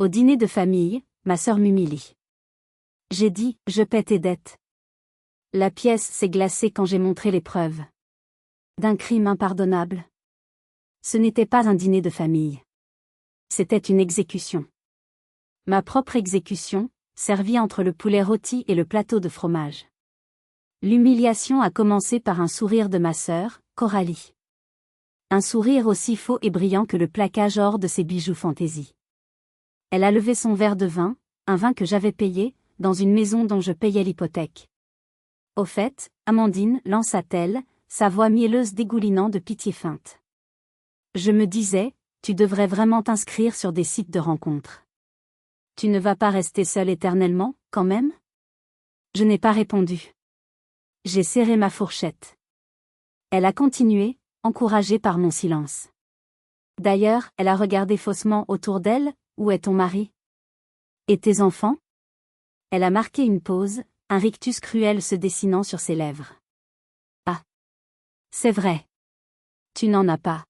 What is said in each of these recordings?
Au dîner de famille, ma sœur m'humilie. J'ai dit, je paie tes dettes. La pièce s'est glacée quand j'ai montré les preuves d'un crime impardonnable. Ce n'était pas un dîner de famille. C'était une exécution. Ma propre exécution, servie entre le poulet rôti et le plateau de fromage. L'humiliation a commencé par un sourire de ma sœur, Coralie. Un sourire aussi faux et brillant que le plaquage or de ses bijoux fantaisie. Elle a levé son verre de vin, un vin que j'avais payé, dans une maison dont je payais l'hypothèque. Au fait, Amandine, lança-t-elle, sa voix mielleuse dégoulinant de pitié feinte. Je me disais, tu devrais vraiment t'inscrire sur des sites de rencontres. Tu ne vas pas rester seule éternellement, quand même? Je n'ai pas répondu. J'ai serré ma fourchette. Elle a continué, encouragée par mon silence. D'ailleurs, elle a regardé faussement autour d'elle, où est ton mari? Et tes enfants? Elle a marqué une pause, un rictus cruel se dessinant sur ses lèvres. Ah! C'est vrai. Tu n'en as pas.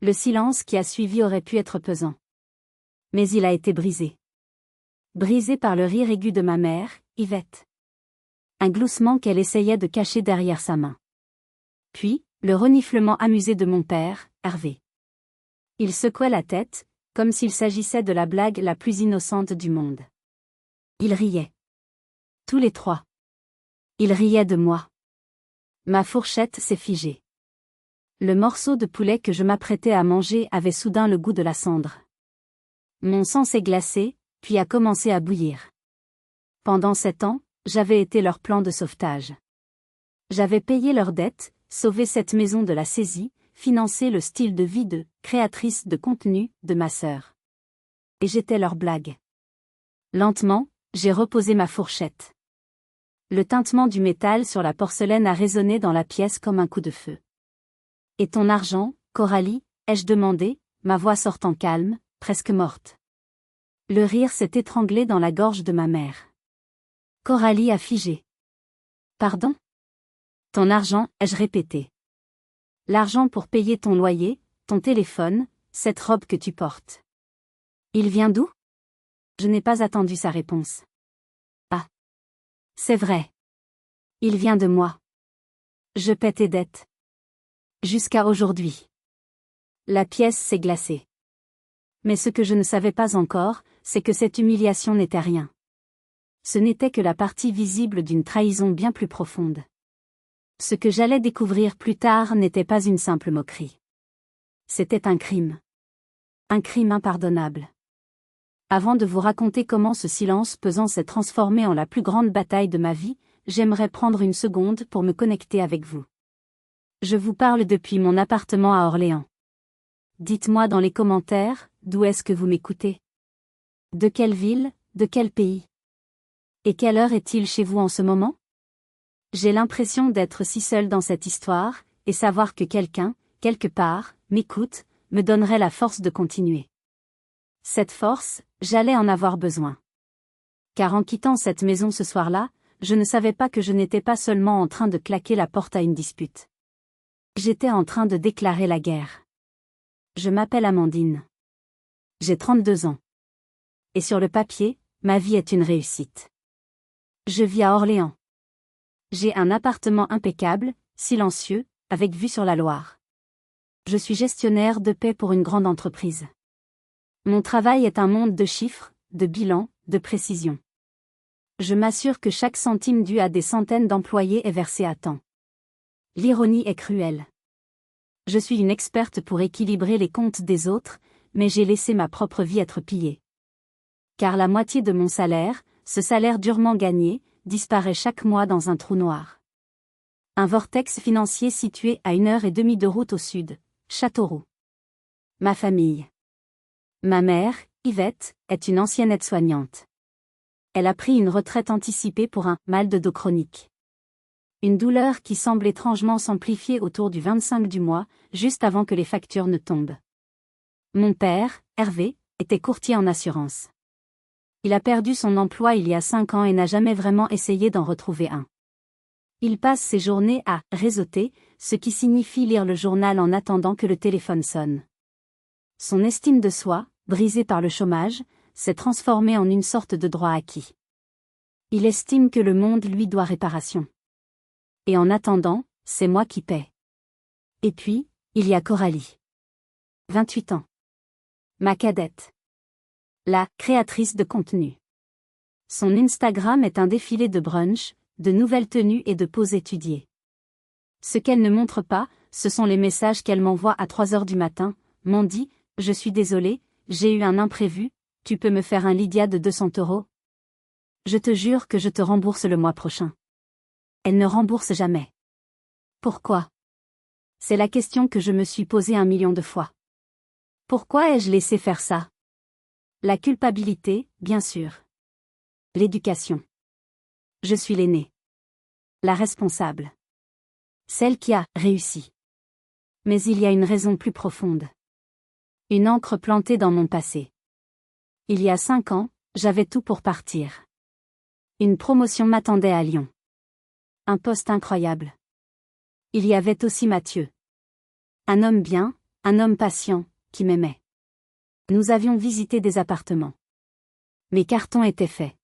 Le silence qui a suivi aurait pu être pesant. Mais il a été brisé. Brisé par le rire aigu de ma mère, Yvette. Un gloussement qu'elle essayait de cacher derrière sa main. Puis, le reniflement amusé de mon père, Hervé. Il secouait la tête, comme s'il s'agissait de la blague la plus innocente du monde. Ils riaient. Tous les trois. Ils riaient de moi. Ma fourchette s'est figée. Le morceau de poulet que je m'apprêtais à manger avait soudain le goût de la cendre. Mon sang s'est glacé, puis a commencé à bouillir. Pendant 7 ans, j'avais été leur plan de sauvetage. J'avais payé leurs dettes, sauvé cette maison de la saisie, financé le style de vie de créatrice de contenu de ma sœur. Et j'étais leur blague. Lentement, j'ai reposé ma fourchette. Le tintement du métal sur la porcelaine a résonné dans la pièce comme un coup de feu. Et ton argent, Coralie, ai-je demandé, ma voix sortant calme, presque morte. Le rire s'est étranglé dans la gorge de ma mère. Coralie a figé. Pardon? Ton argent, ai-je répété. L'argent pour payer ton loyer, ton téléphone, cette robe que tu portes. Il vient d'où? Je n'ai pas attendu sa réponse. Ah. C'est vrai. Il vient de moi. Je paie tes dettes. Jusqu'à aujourd'hui. La pièce s'est glacée. Mais ce que je ne savais pas encore, c'est que cette humiliation n'était rien. Ce n'était que la partie visible d'une trahison bien plus profonde. Ce que j'allais découvrir plus tard n'était pas une simple moquerie. C'était un crime. Un crime impardonnable. Avant de vous raconter comment ce silence pesant s'est transformé en la plus grande bataille de ma vie, j'aimerais prendre une seconde pour me connecter avec vous. Je vous parle depuis mon appartement à Orléans. Dites-moi dans les commentaires, d'où est-ce que vous m'écoutez? De quelle ville, de quel pays? Et quelle heure est-il chez vous en ce moment? J'ai l'impression d'être si seule dans cette histoire, et savoir que quelqu'un, quelque part, m'écoute, me donnerait la force de continuer. Cette force, j'allais en avoir besoin. Car en quittant cette maison ce soir-là, je ne savais pas que je n'étais pas seulement en train de claquer la porte à une dispute. J'étais en train de déclarer la guerre. Je m'appelle Amandine. J'ai 32 ans. Et sur le papier, ma vie est une réussite. Je vis à Orléans. J'ai un appartement impeccable, silencieux, avec vue sur la Loire. Je suis gestionnaire de paie pour une grande entreprise. Mon travail est un monde de chiffres, de bilans, de précision. Je m'assure que chaque centime dû à des centaines d'employés est versé à temps. L'ironie est cruelle. Je suis une experte pour équilibrer les comptes des autres, mais j'ai laissé ma propre vie être pillée. Car la moitié de mon salaire, ce salaire durement gagné, disparaît chaque mois dans un trou noir. Un vortex financier situé à 1h30 de route au sud, Châteauroux. Ma famille. Ma mère, Yvette, est une ancienne aide-soignante. Elle a pris une retraite anticipée pour un mal de dos chronique. Une douleur qui semble étrangement s'amplifier autour du 25 du mois, juste avant que les factures ne tombent. Mon père, Hervé, était courtier en assurance. Il a perdu son emploi il y a 5 ans et n'a jamais vraiment essayé d'en retrouver un. Il passe ses journées à réseauter, ce qui signifie lire le journal en attendant que le téléphone sonne. Son estime de soi, brisée par le chômage, s'est transformé en une sorte de droit acquis. Il estime que le monde lui doit réparation. Et en attendant, c'est moi qui paie. Et puis, il y a Coralie. 28 ans. Ma cadette. La créatrice de contenu. Son Instagram est un défilé de brunch, de nouvelles tenues et de poses étudiées. Ce qu'elle ne montre pas, ce sont les messages qu'elle m'envoie à 3 heures du matin. Mandy, je suis désolée, j'ai eu un imprévu, tu peux me faire un Lydia de 200 €? Je te jure que je te rembourse le mois prochain. Elle ne rembourse jamais. Pourquoi? C'est la question que je me suis posée 1 million de fois. Pourquoi ai-je laissé faire ça? La culpabilité, bien sûr. L'éducation. Je suis l'aînée. La responsable. Celle qui a réussi. Mais il y a une raison plus profonde. Une encre plantée dans mon passé. Il y a 5 ans, j'avais tout pour partir. Une promotion m'attendait à Lyon. Un poste incroyable. Il y avait aussi Mathieu. Un homme bien, un homme patient, qui m'aimait. Nous avions visité des appartements. Mes cartons étaient faits.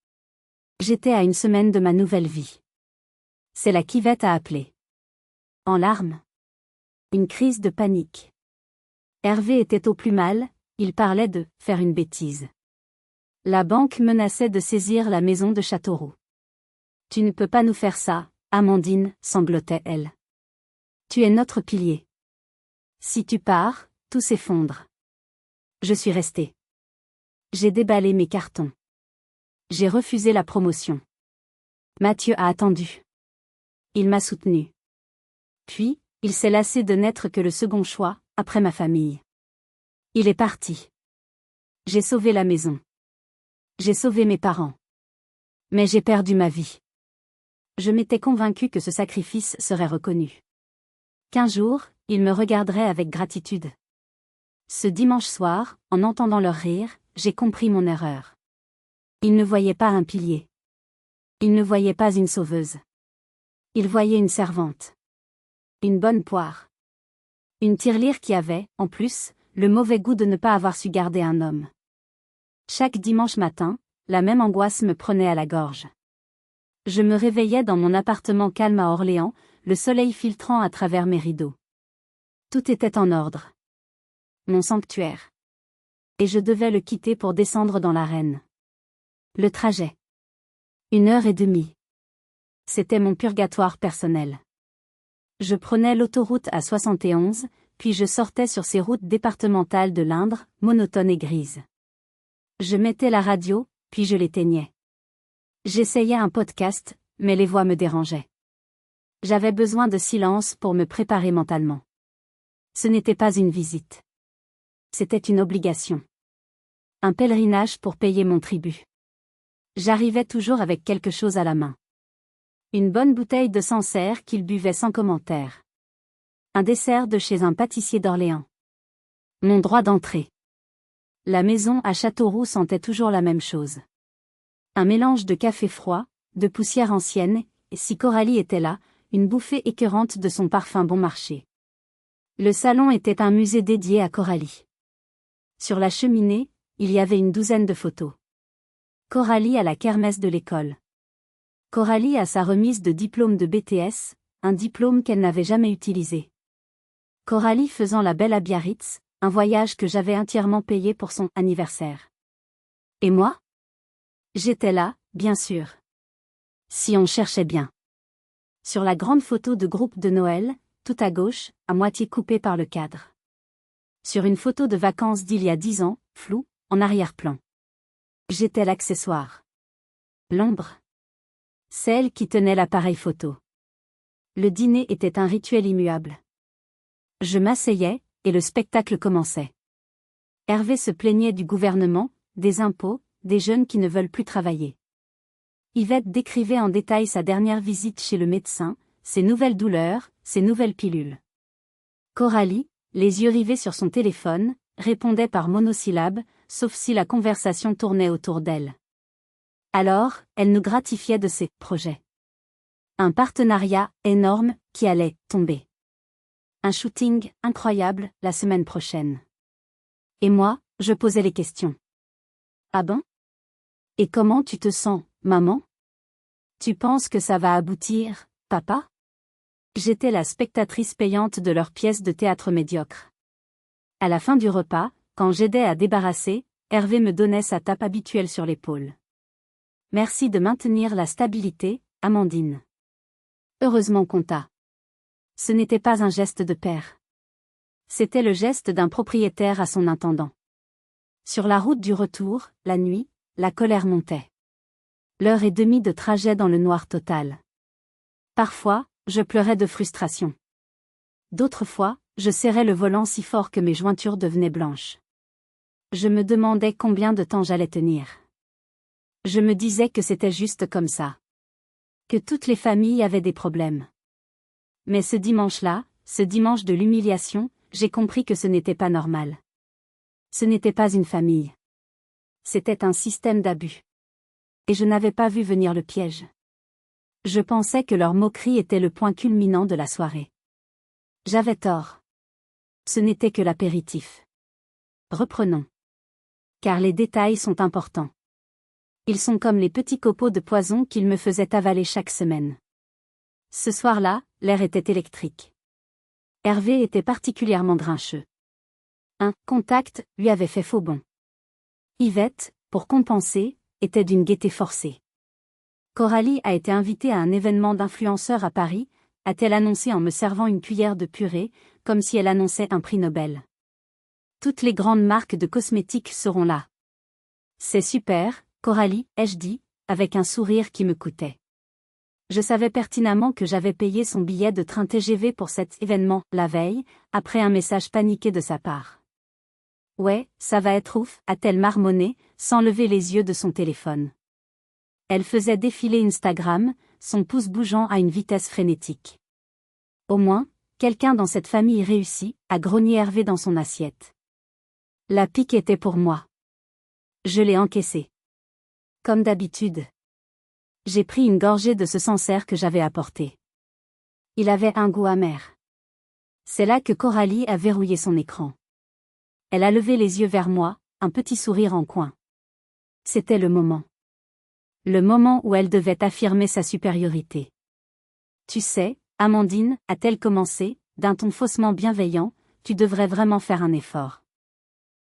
J'étais à 1 semaine de ma nouvelle vie. C'est la Kivette a appelé. En larmes. Une crise de panique. Hervé était au plus mal, il parlait de « faire une bêtise ». La banque menaçait de saisir la maison de Châteauroux. « Tu ne peux pas nous faire ça, Amandine », sanglotait-elle. « Tu es notre pilier. Si tu pars, tout s'effondre. » Je suis restée. J'ai déballé mes cartons. J'ai refusé la promotion. Mathieu a attendu. Il m'a soutenue. Puis, il s'est lassé de n'être que le second choix, après ma famille. Il est parti. J'ai sauvé la maison. J'ai sauvé mes parents. Mais j'ai perdu ma vie. Je m'étais convaincue que ce sacrifice serait reconnu. Qu'un jour, ils me regarderaient avec gratitude. Ce dimanche soir, en entendant leur rire, j'ai compris mon erreur. Ils ne voyaient pas un pilier. Ils ne voyaient pas une sauveuse. Ils voyaient une servante. Une bonne poire. Une tirelire qui avait, en plus, le mauvais goût de ne pas avoir su garder un homme. Chaque dimanche matin, la même angoisse me prenait à la gorge. Je me réveillais dans mon appartement calme à Orléans, le soleil filtrant à travers mes rideaux. Tout était en ordre. Mon sanctuaire. Et je devais le quitter pour descendre dans l'arène. Le trajet. 1 heure et demie. C'était mon purgatoire personnel. Je prenais l'autoroute à 71, puis je sortais sur ces routes départementales de l'Indre, monotones et grises. Je mettais la radio, puis je l'éteignais. J'essayais un podcast, mais les voix me dérangeaient. J'avais besoin de silence pour me préparer mentalement. Ce n'était pas une visite. C'était une obligation. Un pèlerinage pour payer mon tribut. J'arrivais toujours avec quelque chose à la main. Une bonne bouteille de Sancerre qu'il buvait sans commentaire. Un dessert de chez un pâtissier d'Orléans. Mon droit d'entrée. La maison à Châteauroux sentait toujours la même chose. Un mélange de café froid, de poussière ancienne, et si Coralie était là, une bouffée écœurante de son parfum bon marché. Le salon était un musée dédié à Coralie. Sur la cheminée, il y avait une 12aine de photos. Coralie à la kermesse de l'école. Coralie à sa remise de diplôme de BTS, un diplôme qu'elle n'avait jamais utilisé. Coralie faisant la belle à Biarritz, un voyage que j'avais entièrement payé pour son anniversaire. Et moi? J'étais là, bien sûr. Si on cherchait bien. Sur la grande photo de groupe de Noël, tout à gauche, à moitié coupée par le cadre. Sur une photo de vacances d'il y a 10 ans, floue, en arrière-plan. J'étais l'accessoire. L'ombre. Celle qui tenait l'appareil photo. Le dîner était un rituel immuable. Je m'asseyais, et le spectacle commençait. Hervé se plaignait du gouvernement, des impôts, des jeunes qui ne veulent plus travailler. Yvette décrivait en détail sa dernière visite chez le médecin, ses nouvelles douleurs, ses nouvelles pilules. Coralie, les yeux rivés sur son téléphone, répondait par monosyllabes, sauf si la conversation tournait autour d'elle. Alors, elle nous gratifiait de ses projets. Un partenariat énorme qui allait tomber. Un shooting incroyable la semaine prochaine. Et moi, je posais les questions. Ah ben? Et comment tu te sens, maman? Tu penses que ça va aboutir, papa? J'étais la spectatrice payante de leur pièce de théâtre médiocre. À la fin du repas, quand j'aidais à débarrasser, Hervé me donnait sa tape habituelle sur l'épaule. Merci de maintenir la stabilité, Amandine. Heureusement qu'on t'a. Ce n'était pas un geste de père. C'était le geste d'un propriétaire à son intendant. Sur la route du retour, la nuit, la colère montait. L'heure et demie de trajet dans le noir total. Parfois, je pleurais de frustration. D'autres fois, je serrais le volant si fort que mes jointures devenaient blanches. Je me demandais combien de temps j'allais tenir. Je me disais que c'était juste comme ça. Que toutes les familles avaient des problèmes. Mais ce dimanche-là, ce dimanche de l'humiliation, j'ai compris que ce n'était pas normal. Ce n'était pas une famille. C'était un système d'abus. Et je n'avais pas vu venir le piège. Je pensais que leur moquerie était le point culminant de la soirée. J'avais tort. Ce n'était que l'apéritif. Reprenons. Car les détails sont importants. Ils sont comme les petits copeaux de poison qu'ils me faisaient avaler chaque semaine. Ce soir-là, l'air était électrique. Hervé était particulièrement grincheux. Un contact lui avait fait faux bond. Yvette, pour compenser, était d'une gaieté forcée. Coralie a été invitée à un événement d'influenceurs à Paris, a-t-elle annoncé en me servant une cuillère de purée, comme si elle annonçait un prix Nobel. Toutes les grandes marques de cosmétiques seront là. C'est super, Coralie, ai-je dit, avec un sourire qui me coûtait. Je savais pertinemment que j'avais payé son billet de train TGV pour cet événement, la veille, après un message paniqué de sa part. Ouais, ça va être ouf, a-t-elle marmonné, sans lever les yeux de son téléphone. Elle faisait défiler Instagram, son pouce bougeant à une vitesse frénétique. Au moins, quelqu'un dans cette famille réussit, a grogné Hervé dans son assiette. La pique était pour moi. Je l'ai encaissée. Comme d'habitude. J'ai pris une gorgée de ce Sancerre que j'avais apporté. Il avait un goût amer. C'est là que Coralie a verrouillé son écran. Elle a levé les yeux vers moi, un petit sourire en coin. C'était le moment. Le moment où elle devait affirmer sa supériorité. Tu sais, Amandine, a-t-elle commencé, d'un ton faussement bienveillant, tu devrais vraiment faire un effort.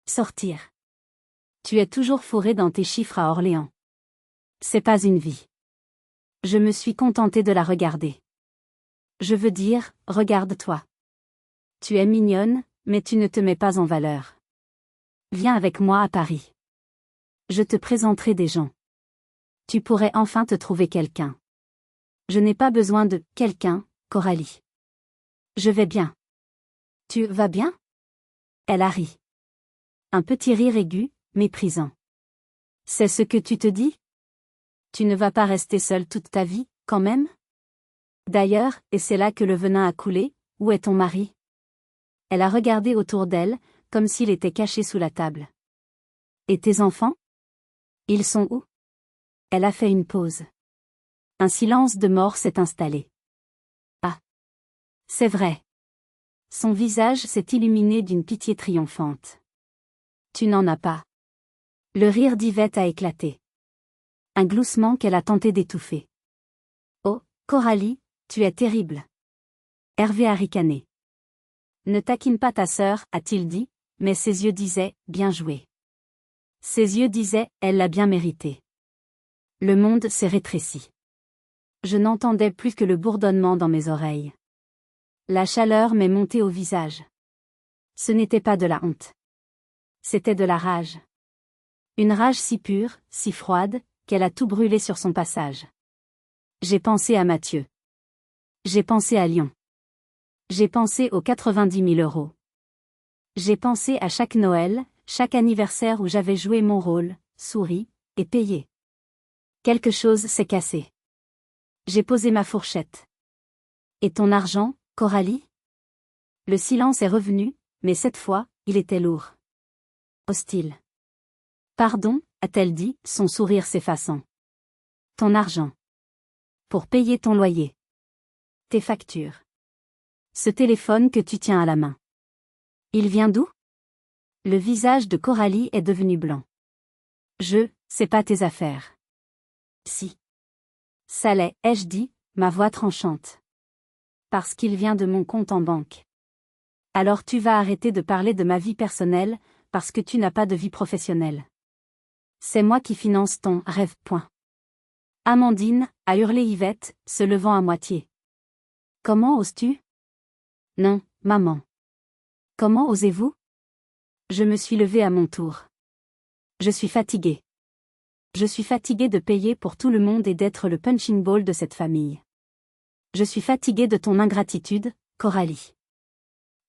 Sortir. Tu es toujours fourré dans tes chiffres à Orléans. C'est pas une vie. Je me suis contentée de la regarder. Je veux dire, regarde-toi. Tu es mignonne, mais tu ne te mets pas en valeur. Viens avec moi à Paris. Je te présenterai des gens. Tu pourrais enfin te trouver quelqu'un. Je n'ai pas besoin de « quelqu'un », Coralie. Je vais bien. Tu vas bien? Elle a ri. Un petit rire aigu, méprisant. C'est ce que tu te dis? Tu ne vas pas rester seule toute ta vie, quand même? D'ailleurs, et c'est là que le venin a coulé, où est ton mari? Elle a regardé autour d'elle, comme s'il était caché sous la table. Et tes enfants? Ils sont où? Elle a fait une pause. Un silence de mort s'est installé. Ah! C'est vrai. Son visage s'est illuminé d'une pitié triomphante. Tu n'en as pas. Le rire d'Yvette a éclaté. Un gloussement qu'elle a tenté d'étouffer. Oh, Coralie, tu es terrible. Hervé a ricané. Ne taquine pas ta sœur, a-t-il dit, mais ses yeux disaient, bien joué. Ses yeux disaient, elle l'a bien mérité. Le monde s'est rétréci. Je n'entendais plus que le bourdonnement dans mes oreilles. La chaleur m'est montée au visage. Ce n'était pas de la honte. C'était de la rage. Une rage si pure, si froide, qu'elle a tout brûlé sur son passage. J'ai pensé à Mathieu. J'ai pensé à Lyon. J'ai pensé aux 90 000 €. J'ai pensé à chaque Noël, chaque anniversaire où j'avais joué mon rôle, souri, et payé. Quelque chose s'est cassé. J'ai posé ma fourchette. Et ton argent, Coralie? Le silence est revenu, mais cette fois, il était lourd. Hostile. Pardon, a-t-elle dit, son sourire s'effaçant. Ton argent. Pour payer ton loyer. Tes factures. Ce téléphone que tu tiens à la main. Il vient d'où? Le visage de Coralie est devenu blanc. C'est pas tes affaires. Si. Ça l'est, ai-je dit, ma voix tranchante. Parce qu'il vient de mon compte en banque. Alors tu vas arrêter de parler de ma vie personnelle, parce que tu n'as pas de vie professionnelle. C'est moi qui finance ton rêve. Point. Amandine, a hurlé Yvette, se levant à moitié. Comment oses-tu? Non, maman. Comment osez-vous? Je me suis levée à mon tour. Je suis fatiguée. Je suis fatiguée de payer pour tout le monde et d'être le punching ball de cette famille. Je suis fatiguée de ton ingratitude, Coralie.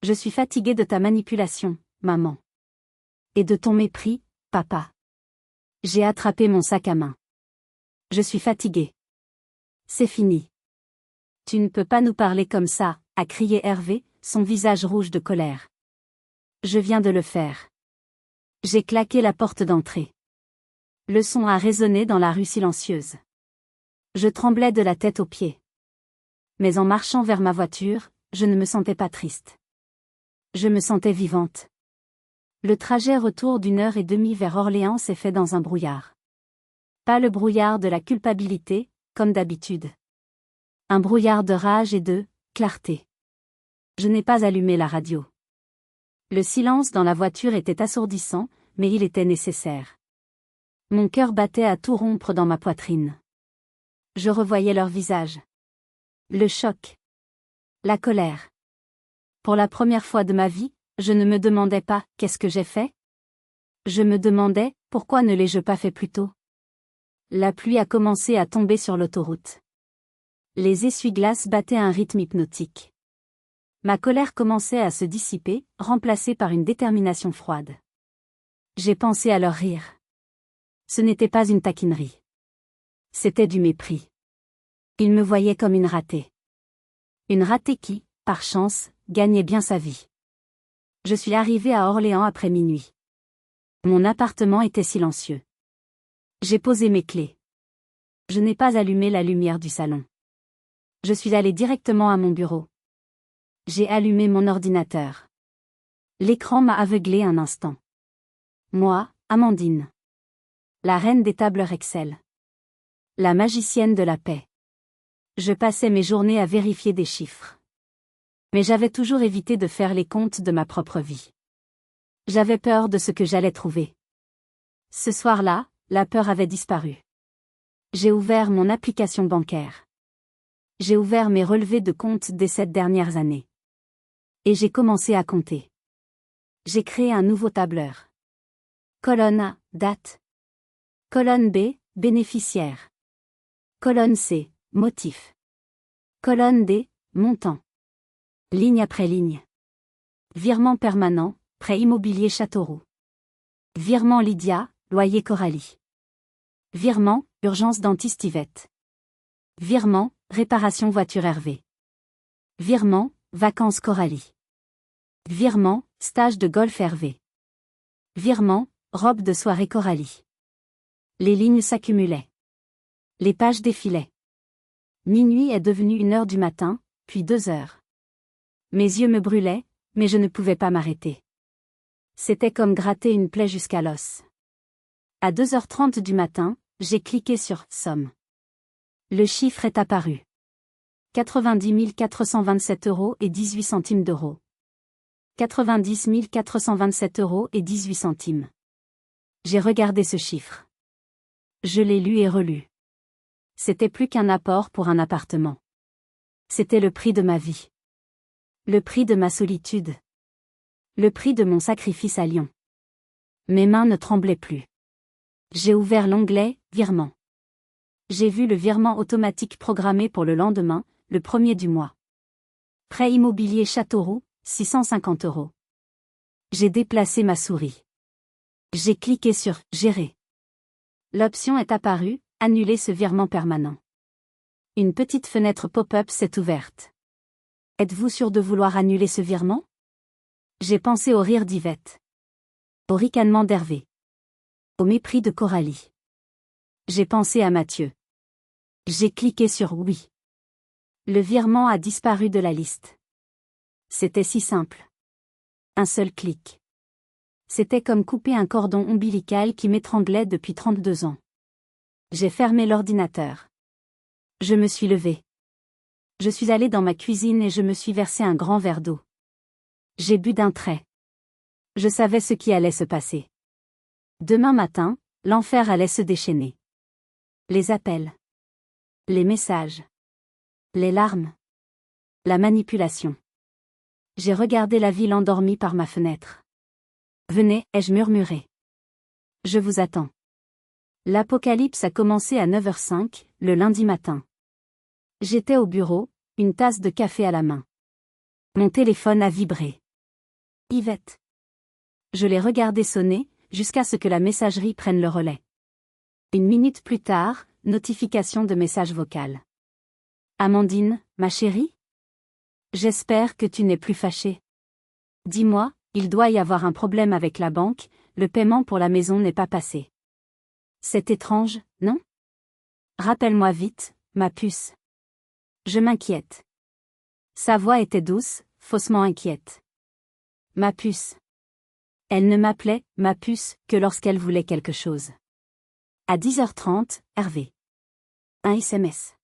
Je suis fatiguée de ta manipulation, maman. Et de ton mépris, papa. J'ai attrapé mon sac à main. Je suis fatiguée. C'est fini. Tu ne peux pas nous parler comme ça, a crié Hervé, son visage rouge de colère. Je viens de le faire. J'ai claqué la porte d'entrée. Le son a résonné dans la rue silencieuse. Je tremblais de la tête aux pieds. Mais en marchant vers ma voiture, je ne me sentais pas triste. Je me sentais vivante. Le trajet retour d'1 heure et demie vers Orléans s'est fait dans un brouillard. Pas le brouillard de la culpabilité, comme d'habitude. Un brouillard de rage et de clarté. Je n'ai pas allumé la radio. Le silence dans la voiture était assourdissant, mais il était nécessaire. Mon cœur battait à tout rompre dans ma poitrine. Je revoyais leur visage. Le choc. La colère. Pour la première fois de ma vie, je ne me demandais pas « qu'est-ce que j'ai fait ?» Je me demandais « pourquoi ne l'ai-je pas fait plus tôt ?» La pluie a commencé à tomber sur l'autoroute. Les essuie-glaces battaient à un rythme hypnotique. Ma colère commençait à se dissiper, remplacée par une détermination froide. J'ai pensé à leur rire. Ce n'était pas une taquinerie. C'était du mépris. Ils me voyaient comme une ratée. Une ratée qui, par chance, gagnait bien sa vie. Je suis arrivée à Orléans après minuit. Mon appartement était silencieux. J'ai posé mes clés. Je n'ai pas allumé la lumière du salon. Je suis allée directement à mon bureau. J'ai allumé mon ordinateur. L'écran m'a aveuglée un instant. Moi, Amandine. La reine des tableurs Excel. La magicienne de la paix. Je passais mes journées à vérifier des chiffres. Mais j'avais toujours évité de faire les comptes de ma propre vie. J'avais peur de ce que j'allais trouver. Ce soir-là, la peur avait disparu. J'ai ouvert mon application bancaire. J'ai ouvert mes relevés de compte des 7 dernières années. Et j'ai commencé à compter. J'ai créé un nouveau tableur. Colonne A, date. Colonne B, bénéficiaire. Colonne C, motif. Colonne D, montant. Ligne après ligne. Virement permanent, prêt immobilier Châteauroux. Virement Lydia, loyer Coralie. Virement, urgence dentiste Yvette. Virement, réparation voiture Hervé. Virement, vacances Coralie. Virement, stage de golf Hervé. Virement, robe de soirée Coralie. Les lignes s'accumulaient. Les pages défilaient. Minuit est devenu 1 heure du matin, puis 2 heures. Mes yeux me brûlaient, mais je ne pouvais pas m'arrêter. C'était comme gratter une plaie jusqu'à l'os. À 2h30 du matin, j'ai cliqué sur « Somme ». Le chiffre est apparu. 90 427 € et 18 centimes d'euros. 90 427 € et 18 centimes. J'ai regardé ce chiffre. Je l'ai lu et relu. C'était plus qu'un apport pour un appartement. C'était le prix de ma vie. Le prix de ma solitude. Le prix de mon sacrifice à Lyon. Mes mains ne tremblaient plus. J'ai ouvert l'onglet « Virement ». J'ai vu le virement automatique programmé pour le lendemain, le 1er du mois. Prêt immobilier Châteauroux, 650 €. J'ai déplacé ma souris. J'ai cliqué sur « Gérer ». L'option est apparue « Annuler ce virement permanent ». Une petite fenêtre pop-up s'est ouverte. Êtes-vous sûr de vouloir annuler ce virement? J'ai pensé au rire d'Yvette. Au ricanement d'Hervé. Au mépris de Coralie. J'ai pensé à Mathieu. J'ai cliqué sur « Oui ». Le virement a disparu de la liste. C'était si simple. Un seul clic. C'était comme couper un cordon ombilical qui m'étranglait depuis 32 ans. J'ai fermé l'ordinateur. Je me suis levée. Je suis allée dans ma cuisine et je me suis versé un grand verre d'eau. J'ai bu d'un trait. Je savais ce qui allait se passer. Demain matin, l'enfer allait se déchaîner. Les appels. Les messages. Les larmes. La manipulation. J'ai regardé la ville endormie par ma fenêtre. Venez, ai-je murmuré. Je vous attends. L'apocalypse a commencé à 9h05, le lundi matin. J'étais au bureau, une tasse de café à la main. Mon téléphone a vibré. Yvette. Je l'ai regardé sonner, jusqu'à ce que la messagerie prenne le relais. 1 minute plus tard, notification de message vocal. Amandine, ma chérie? J'espère que tu n'es plus fâchée. Dis-moi, il doit y avoir un problème avec la banque, le paiement pour la maison n'est pas passé. C'est étrange, non? Rappelle-moi vite, ma puce. Je m'inquiète. Sa voix était douce, faussement inquiète. Ma puce. Elle ne m'appelait, ma puce, que lorsqu'elle voulait quelque chose. À 10h30, Hervé. Un SMS.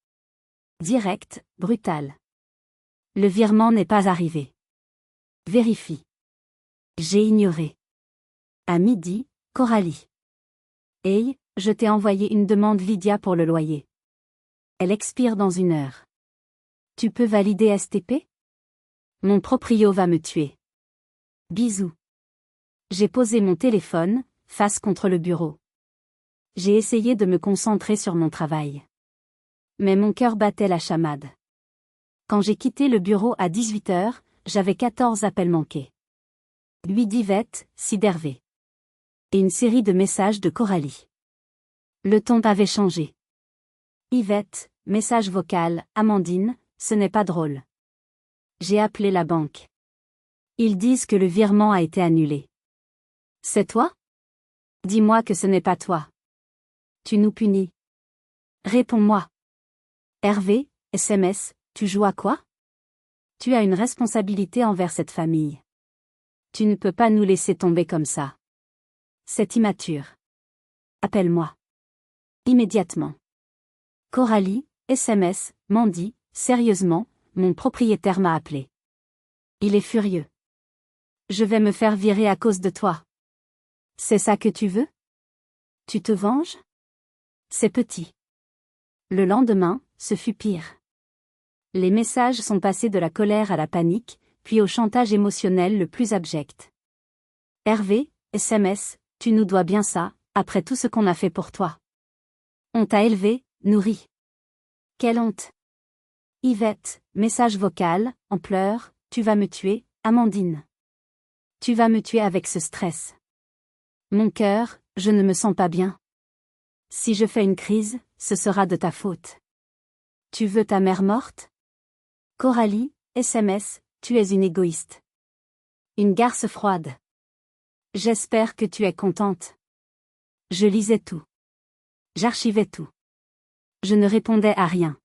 Direct, brutal. Le virement n'est pas arrivé. Vérifie. J'ai ignoré. À midi, Coralie. Hey, je t'ai envoyé une demande Lydia pour le loyer. Elle expire dans 1 heure. Tu peux valider STP? Mon proprio va me tuer. Bisous. J'ai posé mon téléphone, face contre le bureau. J'ai essayé de me concentrer sur mon travail. Mais mon cœur battait la chamade. Quand j'ai quitté le bureau à 18h, j'avais 14 appels manqués. 8 d'Yvette, 6 d'Hervé. Et une série de messages de Coralie. Le ton avait changé. Yvette, message vocal, Amandine, ce n'est pas drôle. J'ai appelé la banque. Ils disent que le virement a été annulé. C'est toi? Dis-moi que ce n'est pas toi. Tu nous punis. Réponds-moi. Hervé, SMS, tu joues à quoi? Tu as une responsabilité envers cette famille. Tu ne peux pas nous laisser tomber comme ça. C'est immature. Appelle-moi. Immédiatement. Coralie, SMS, Mandy, sérieusement, mon propriétaire m'a appelé. Il est furieux. Je vais me faire virer à cause de toi. C'est ça que tu veux? Tu te venges? C'est petit. Le lendemain, ce fut pire. Les messages sont passés de la colère à la panique, puis au chantage émotionnel le plus abject. Hervé, SMS, tu nous dois bien ça, après tout ce qu'on a fait pour toi. On t'a élevé, nourri. Quelle honte. Yvette, message vocal, en pleurs, tu vas me tuer, Amandine. Tu vas me tuer avec ce stress. Mon cœur, je ne me sens pas bien. Si je fais une crise, ce sera de ta faute. Tu veux ta mère morte? Coralie, SMS, tu es une égoïste. Une garce froide. J'espère que tu es contente. Je lisais tout. J'archivais tout. Je ne répondais à rien.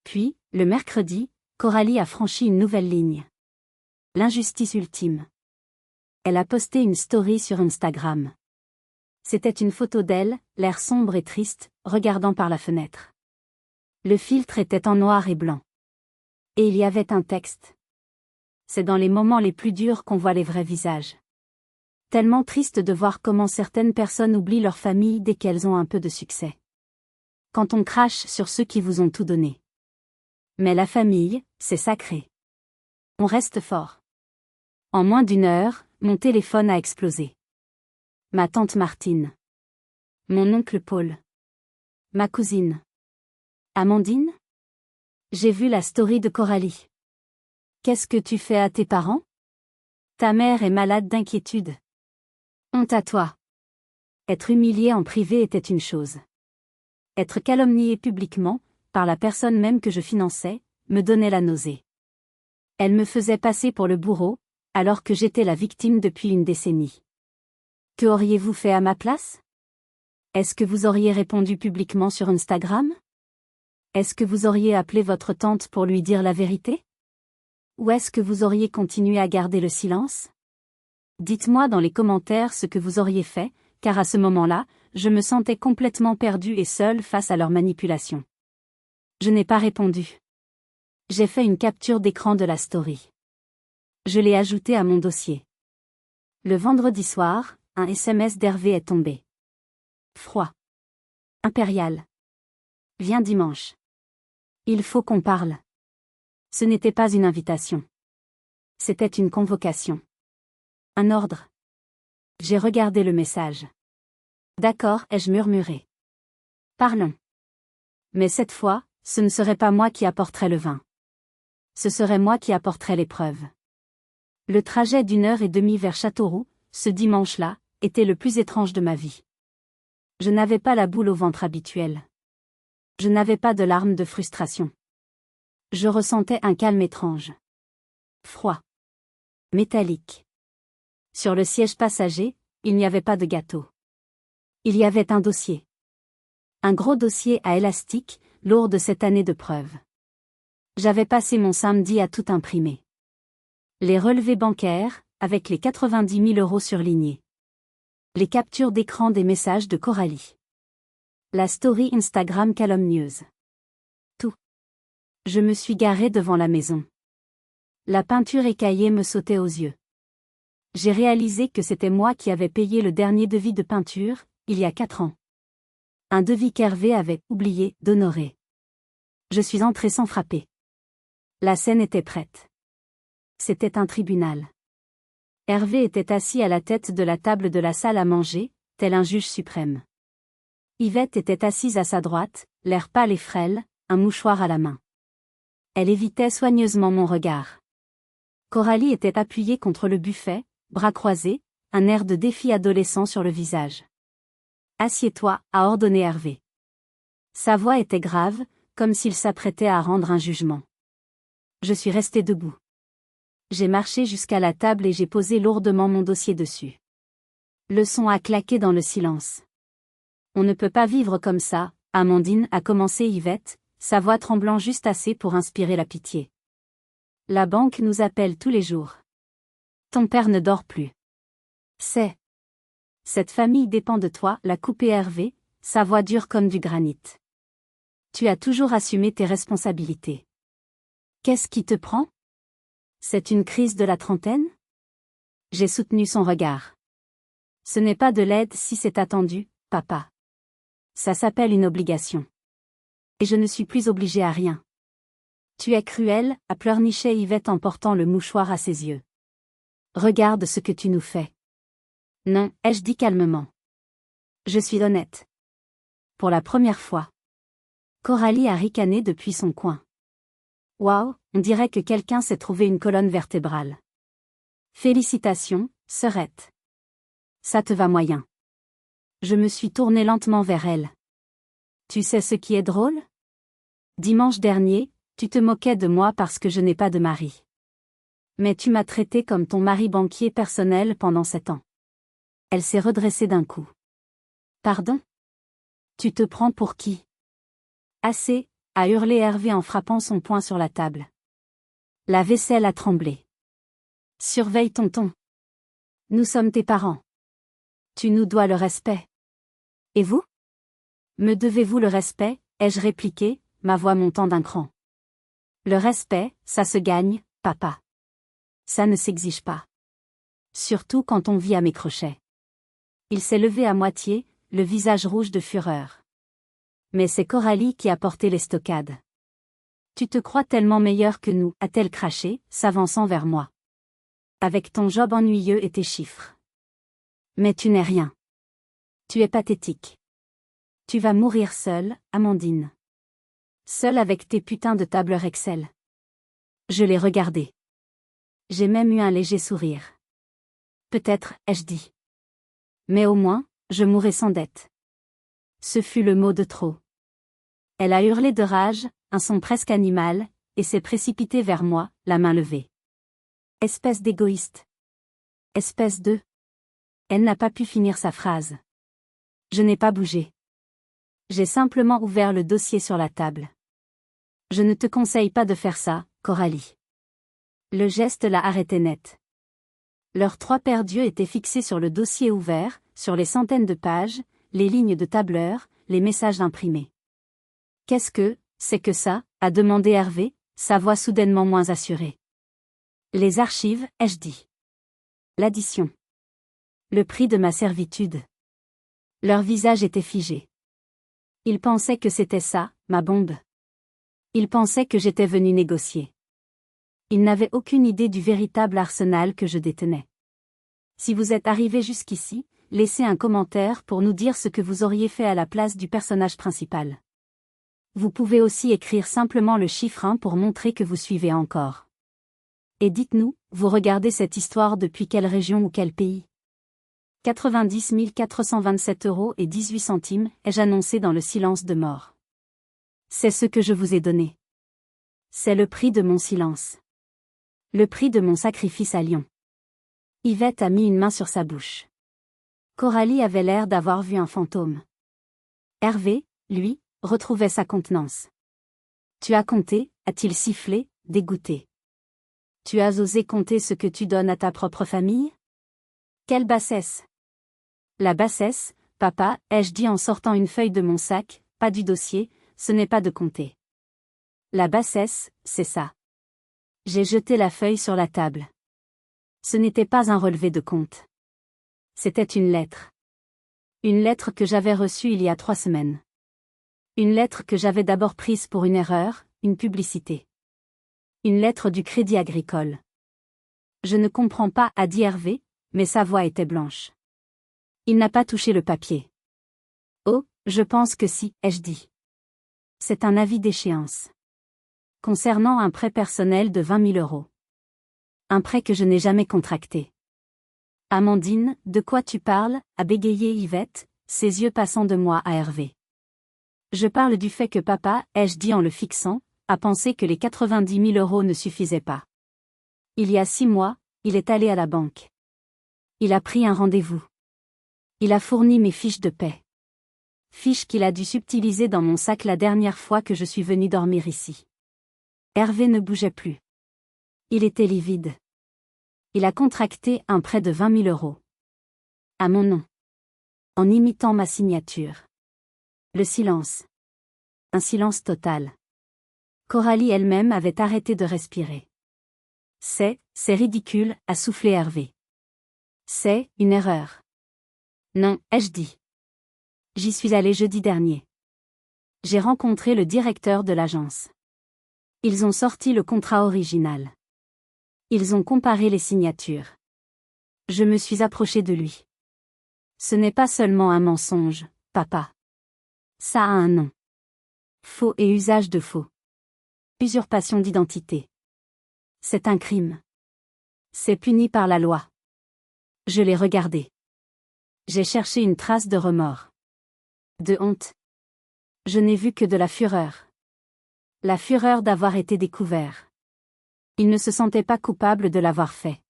Puis, le mercredi, Coralie a franchi une nouvelle ligne. L'injustice ultime. Elle a posté une story sur Instagram. C'était une photo d'elle, l'air sombre et triste, regardant par la fenêtre. Le filtre était en noir et blanc. Et il y avait un texte. C'est dans les moments les plus durs qu'on voit les vrais visages. Tellement triste de voir comment certaines personnes oublient leur famille dès qu'elles ont un peu de succès. Quand on crache sur ceux qui vous ont tout donné. Mais la famille, c'est sacré. On reste fort. En moins d'1 heure, mon téléphone a explosé. Ma tante Martine. Mon oncle Paul. Ma cousine. Amandine? J'ai vu la story de Coralie. Qu'est-ce que tu fais à tes parents? Ta mère est malade d'inquiétude. Honte à toi. Être humilié en privé était une chose. Être calomnié publiquement, par la personne même que je finançais, me donnait la nausée. Elle me faisait passer pour le bourreau, alors que j'étais la victime depuis une décennie. Que auriez-vous fait à ma place? Est-ce que vous auriez répondu publiquement sur Instagram? Est-ce que vous auriez appelé votre tante pour lui dire la vérité? Ou est-ce que vous auriez continué à garder le silence? Dites-moi dans les commentaires ce que vous auriez fait, car à ce moment-là, je me sentais complètement perdue et seule face à leur manipulation. Je n'ai pas répondu. J'ai fait une capture d'écran de la story. Je l'ai ajoutée à mon dossier. Le vendredi soir, un SMS d'Hervé est tombé. Froid. Impérial. Viens dimanche. Il faut qu'on parle. Ce n'était pas une invitation. C'était une convocation. Un ordre. J'ai regardé le message. D'accord, ai-je murmuré. Parlons. Mais cette fois, ce ne serait pas moi qui apporterais le vin. Ce serait moi qui apporterais l'épreuve. Le trajet d'1 heure et demie vers Châteauroux, ce dimanche-là, était le plus étrange de ma vie. Je n'avais pas la boule au ventre habituelle. Je n'avais pas de larmes de frustration. Je ressentais un calme étrange. Froid. Métallique. Sur le siège passager, il n'y avait pas de gâteau. Il y avait un dossier. Un gros dossier à élastique, lourd de cette année de preuve. J'avais passé mon samedi à tout imprimer. Les relevés bancaires, avec les 90 000 € surlignés. Les captures d'écran des messages de Coralie. La story Instagram calomnieuse. Tout. Je me suis garée devant la maison. La peinture écaillée me sautait aux yeux. J'ai réalisé que c'était moi qui avais payé le dernier devis de peinture, il y a 4 ans. Un devis qu'Hervé avait oublié d'honorer. Je suis entrée sans frapper. La scène était prête. C'était un tribunal. Hervé était assis à la tête de la table de la salle à manger, tel un juge suprême. Yvette était assise à sa droite, l'air pâle et frêle, un mouchoir à la main. Elle évitait soigneusement mon regard. Coralie était appuyée contre le buffet, bras croisés, un air de défi adolescent sur le visage. « Assieds-toi » a ordonné Hervé. Sa voix était grave, comme s'il s'apprêtait à rendre un jugement. Je suis restée debout. J'ai marché jusqu'à la table et j'ai posé lourdement mon dossier dessus. Le son a claqué dans le silence. On ne peut pas vivre comme ça, Amandine, a commencé Yvette, sa voix tremblant juste assez pour inspirer la pitié. La banque nous appelle tous les jours. Ton père ne dort plus. Cette famille dépend de toi, l'a coupé Hervé, sa voix dure comme du granit. Tu as toujours assumé tes responsabilités. Qu'est-ce qui te prend? C'est une crise de la trentaine? J'ai soutenu son regard. Ce n'est pas de l'aide si c'est attendu, papa. Ça s'appelle une obligation. Et je ne suis plus obligée à rien. Tu es cruel, a pleurniché Yvette en portant le mouchoir à ses yeux. Regarde ce que tu nous fais. Non, ai-je dit calmement. Je suis honnête. Pour la première fois. Coralie a ricané depuis son coin. Waouh, on dirait que quelqu'un s'est trouvé une colonne vertébrale. Félicitations, sœurette. Ça te va moyen. Je me suis tournée lentement vers elle. Tu sais ce qui est drôle? Dimanche dernier, tu te moquais de moi parce que je n'ai pas de mari. Mais tu m'as traité comme ton mari banquier personnel pendant 7 ans. Elle s'est redressée d'un coup. Pardon? Tu te prends pour qui? Assez, a hurlé Hervé en frappant son poing sur la table. La vaisselle a tremblé. Surveille ton ton. Nous sommes tes parents. Tu nous dois le respect. Et vous? Me devez-vous le respect, ai-je répliqué, ma voix montant d'un cran. Le respect, ça se gagne, papa. Ça ne s'exige pas. Surtout quand on vit à mes crochets. Il s'est levé à moitié, le visage rouge de fureur. Mais c'est Coralie qui a porté l'estocade. Tu te crois tellement meilleur que nous, a-t-elle craché, s'avançant vers moi. Avec ton job ennuyeux et tes chiffres. Mais tu n'es rien. Tu es pathétique. Tu vas mourir seule, Amandine. Seule avec tes putains de tableurs Excel. Je l'ai regardé. J'ai même eu un léger sourire. Peut-être, ai-je dit. Mais au moins, je mourrai sans dette. Ce fut le mot de trop. Elle a hurlé de rage, un son presque animal, et s'est précipitée vers moi, la main levée. Espèce d'égoïste. Espèce de... Elle n'a pas pu finir sa phrase. Je n'ai pas bougé. J'ai simplement ouvert le dossier sur la table. Je ne te conseille pas de faire ça, Coralie. Le geste l'a arrêté net. Leurs 3 paires d'yeux étaient fixés sur le dossier ouvert, sur les centaines de pages, les lignes de tableur, les messages imprimés. « C'est que ça ?» a demandé Hervé, sa voix soudainement moins assurée. « Les archives, ai-je dit. L'addition. Le prix de ma servitude. » Leur visage était figé. Ils pensaient que c'était ça, ma bombe. Ils pensaient que j'étais venu négocier. Ils n'avaient aucune idée du véritable arsenal que je détenais. Si vous êtes arrivé jusqu'ici, laissez un commentaire pour nous dire ce que vous auriez fait à la place du personnage principal. Vous pouvez aussi écrire simplement le chiffre 1 pour montrer que vous suivez encore. Et dites-nous, vous regardez cette histoire depuis quelle région ou quel pays ? 90 427,18 €, ai-je annoncé dans le silence de mort. C'est ce que je vous ai donné. C'est le prix de mon silence. Le prix de mon sacrifice à Lyon. Yvette a mis une main sur sa bouche. Coralie avait l'air d'avoir vu un fantôme. Hervé, lui, retrouvait sa contenance. Tu as compté, a-t-il sifflé, dégoûté. Tu as osé compter ce que tu donnes à ta propre famille ? Quelle bassesse ! La bassesse, papa, ai-je dit en sortant une feuille de mon sac, pas du dossier, ce n'est pas de compter. La bassesse, c'est ça. J'ai jeté la feuille sur la table. Ce n'était pas un relevé de compte. C'était une lettre. Une lettre que j'avais reçue il y a 3 semaines. Une lettre que j'avais d'abord prise pour une erreur, une publicité. Une lettre du Crédit Agricole. Je ne comprends pas, a dit Hervé, mais sa voix était blanche. Il n'a pas touché le papier. Oh, je pense que si, ai-je dit. C'est un avis d'échéance. Concernant un prêt personnel de 20 000 €. Un prêt que je n'ai jamais contracté. Amandine, de quoi tu parles, a bégayé Yvette, ses yeux passant de moi à Hervé. Je parle du fait que papa, ai-je dit en le fixant, a pensé que les 90 000 € ne suffisaient pas. Il y a 6 mois, il est allé à la banque. Il a pris un rendez-vous. Il a fourni mes fiches de paie. Fiches qu'il a dû subtiliser dans mon sac la dernière fois que je suis venu dormir ici. Hervé ne bougeait plus. Il était livide. Il a contracté un prêt de 20 000 €. À mon nom. En imitant ma signature. Le silence. Un silence total. Coralie elle-même avait arrêté de respirer. C'est ridicule, a soufflé Hervé. C'est une erreur. Non, ai-je dit. J'y suis allé jeudi dernier. J'ai rencontré le directeur de l'agence. Ils ont sorti le contrat original. Ils ont comparé les signatures. Je me suis approché de lui. Ce n'est pas seulement un mensonge, papa. Ça a un nom. Faux et usage de faux. Usurpation d'identité. C'est un crime. C'est puni par la loi. Je l'ai regardé. J'ai cherché une trace de remords. De honte. Je n'ai vu que de la fureur. La fureur d'avoir été découvert. Il ne se sentait pas coupable de l'avoir fait.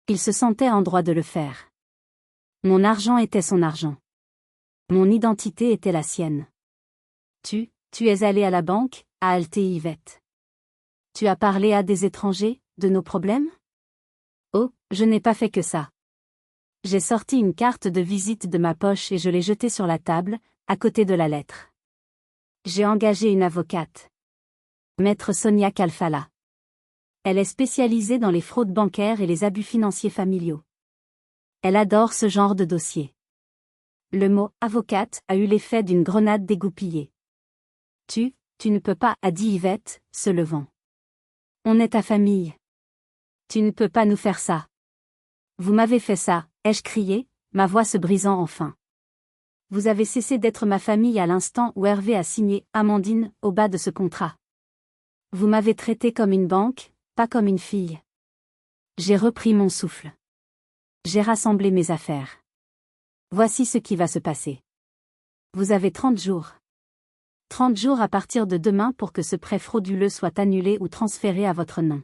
Il se sentait en droit de le faire. Mon argent était son argent. Mon identité était la sienne. Tu es allé à la banque, a haleté Yvette. Tu as parlé à des étrangers, de nos problèmes ? Oh, je n'ai pas fait que ça. J'ai sorti une carte de visite de ma poche et je l'ai jetée sur la table, à côté de la lettre. J'ai engagé une avocate. Maître Sonia Kalfala. Elle est spécialisée dans les fraudes bancaires et les abus financiers familiaux. Elle adore ce genre de dossier. Le mot « avocate » a eu l'effet d'une grenade dégoupillée. Tu ne peux pas, a dit Yvette, se levant. On est ta famille. Tu ne peux pas nous faire ça. Vous m'avez fait ça, ai-je crié, ma voix se brisant enfin. Vous avez cessé d'être ma famille à l'instant où Hervé a signé « Amandine » au bas de ce contrat. Vous m'avez traité comme une banque, pas comme une fille. J'ai repris mon souffle. J'ai rassemblé mes affaires. Voici ce qui va se passer. Vous avez 30 jours. 30 jours à partir de demain pour que ce prêt frauduleux soit annulé ou transféré à votre nom.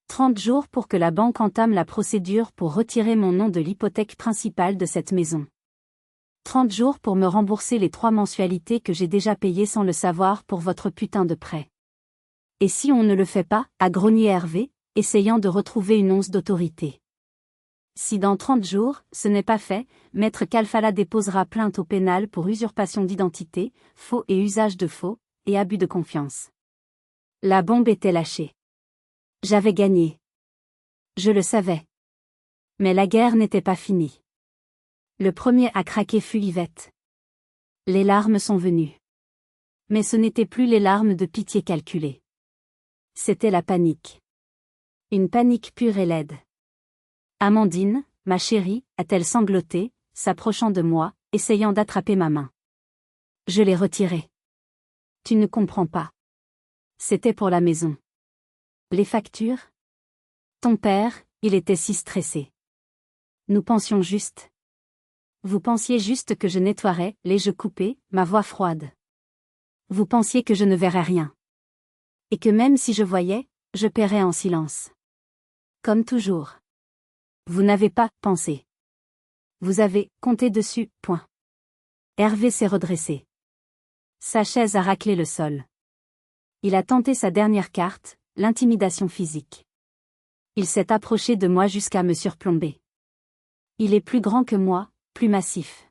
30 jours pour que la banque entame la procédure pour retirer mon nom de l'hypothèque principale de cette maison. 30 jours pour me rembourser les 3 mensualités que j'ai déjà payées sans le savoir pour votre putain de prêt. Et si on ne le fait pas, a grogné Hervé, essayant de retrouver une once d'autorité. Si dans 30 jours, ce n'est pas fait, Maître Kalfala déposera plainte au pénal pour usurpation d'identité, faux et usage de faux, et abus de confiance. La bombe était lâchée. J'avais gagné. Je le savais. Mais la guerre n'était pas finie. Le premier à craquer fut Yvette. Les larmes sont venues. Mais ce n'étaient plus les larmes de pitié calculées. C'était la panique. Une panique pure et laide. Amandine, ma chérie, a-t-elle sangloté, s'approchant de moi, essayant d'attraper ma main. Je l'ai retirée. Tu ne comprends pas. C'était pour la maison. Les factures? Ton père, il était si stressé. Nous pensions juste. Vous pensiez juste que je nettoierais, les jeux coupés, ma voix froide. Vous pensiez que je ne verrais rien. Et que même si je voyais, je paierais en silence. Comme toujours. Vous n'avez pas pensé. Vous avez compté dessus, point. Hervé s'est redressé. Sa chaise a raclé le sol. Il a tenté sa dernière carte, l'intimidation physique. Il s'est approché de moi jusqu'à me surplomber. Il est plus grand que moi, plus massif.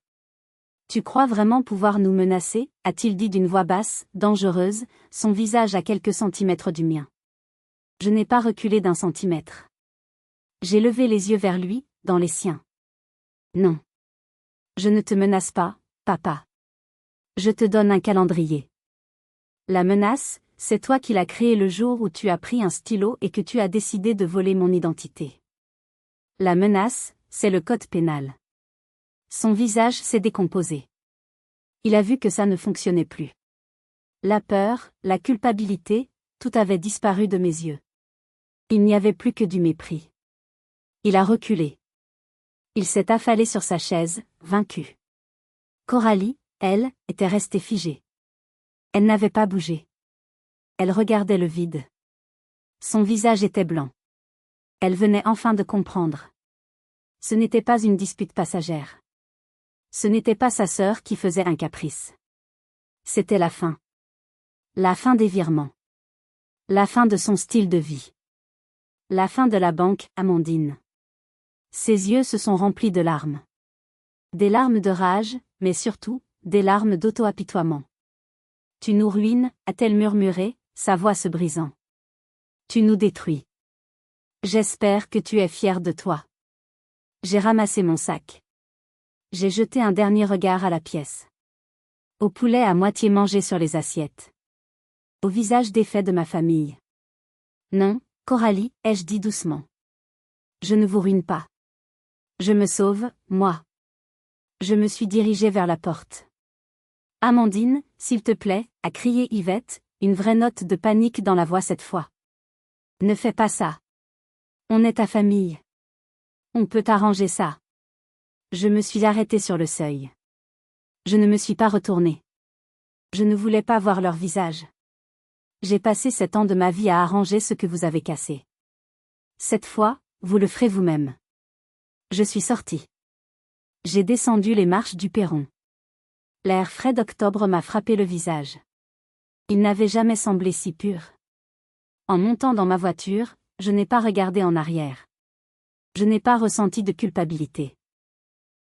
Tu crois vraiment pouvoir nous menacer, a-t-il dit d'une voix basse, dangereuse, son visage à quelques centimètres du mien. Je n'ai pas reculé d'un centimètre. J'ai levé les yeux vers lui, dans les siens. Non. Je ne te menace pas, papa. Je te donne un calendrier. La menace, c'est toi qui l'as créée le jour où tu as pris un stylo et que tu as décidé de voler mon identité. La menace, c'est le code pénal. Son visage s'est décomposé. Il a vu que ça ne fonctionnait plus. La peur, la culpabilité, tout avait disparu de mes yeux. Il n'y avait plus que du mépris. Il a reculé. Il s'est affalé sur sa chaise, vaincu. Coralie, elle, était restée figée. Elle n'avait pas bougé. Elle regardait le vide. Son visage était blanc. Elle venait enfin de comprendre. Ce n'était pas une dispute passagère. Ce n'était pas sa sœur qui faisait un caprice. C'était la fin. La fin des virements. La fin de son style de vie. La fin de la banque, Amandine. Ses yeux se sont remplis de larmes. Des larmes de rage, mais surtout, des larmes d'auto-apitoiement. Tu nous ruines, a-t-elle murmuré, sa voix se brisant. Tu nous détruis. J'espère que tu es fier de toi. J'ai ramassé mon sac. J'ai jeté un dernier regard à la pièce. Au poulet à moitié mangé sur les assiettes. Au visage défait de ma famille. Non, Coralie, ai-je dit doucement. Je ne vous ruine pas. Je me sauve, moi. Je me suis dirigée vers la porte. Amandine, s'il te plaît, a crié Yvette, une vraie note de panique dans la voix cette fois. Ne fais pas ça. On est ta famille. On peut arranger ça. Je me suis arrêtée sur le seuil. Je ne me suis pas retournée. Je ne voulais pas voir leur visage. J'ai passé 7 ans de ma vie à arranger ce que vous avez cassé. Cette fois, vous le ferez vous-même. Je suis sortie. J'ai descendu les marches du perron. L'air frais d'octobre m'a frappé le visage. Il n'avait jamais semblé si pur. En montant dans ma voiture, je n'ai pas regardé en arrière. Je n'ai pas ressenti de culpabilité.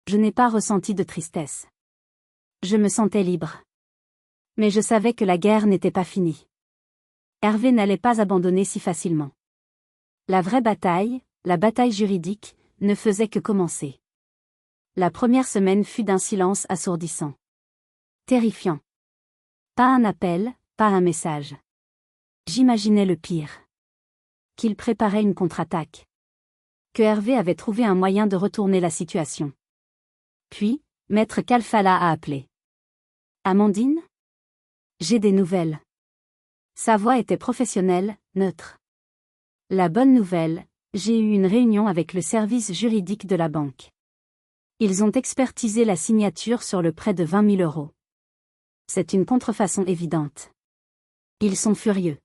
Je n'ai pas ressenti de tristesse. Je me sentais libre. Mais je savais que la guerre n'était pas finie. Hervé n'allait pas abandonner si facilement. La vraie bataille, la bataille juridique, ne faisait que commencer. La première semaine fut d'un silence assourdissant. Terrifiant. Pas un appel, pas un message. J'imaginais le pire. Qu'il préparait une contre-attaque. Que Hervé avait trouvé un moyen de retourner la situation. Puis, Maître Kalfala a appelé. Amandine? J'ai des nouvelles. Sa voix était professionnelle, neutre. La bonne nouvelle, j'ai eu une réunion avec le service juridique de la banque. Ils ont expertisé la signature sur le prêt de 20 000 €. C'est une contrefaçon évidente. Ils sont furieux.